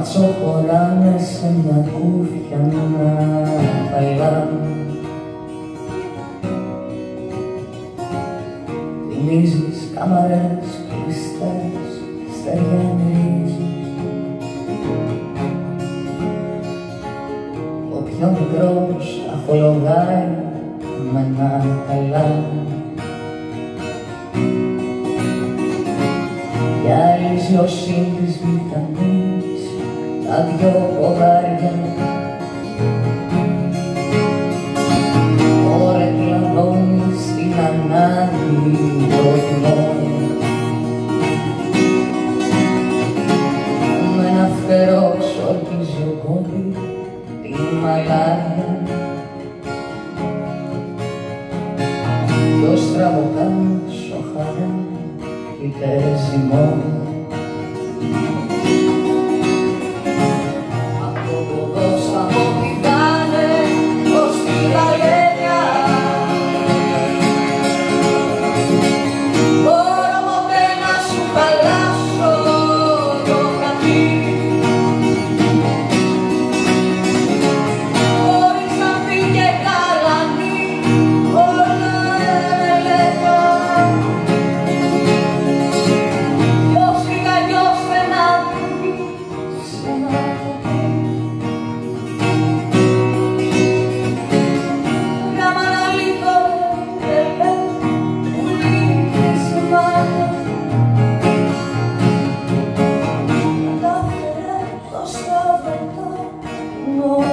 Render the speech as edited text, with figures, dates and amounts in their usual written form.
μάτσο χωράνε σε μια κούφια παλιά. Θυμίζεις κάμαρες κλειστές, αστέρια μυρίζεις. Ο πιο μικρός αχολογάει με ένα καλά. Γυαλίζει ο σύντης βιταμίνης τα δυο ποδάρια. Ωραία κλαδώνει στην ανάγκη το τιμόνι. Με ένα φτερό ξορκίζει ο κόμπι τη μαλάρια. Κι ο στραβοκάνος ο χαρά κι παίζει μόνο. Από ποδός θα μου πηδάνε ως τη γαλένια. Μπορώ ποτέ να σου χαλάσω το χατήρι, χωρίς να φύγε καλανή όλα ελεύθερα. No.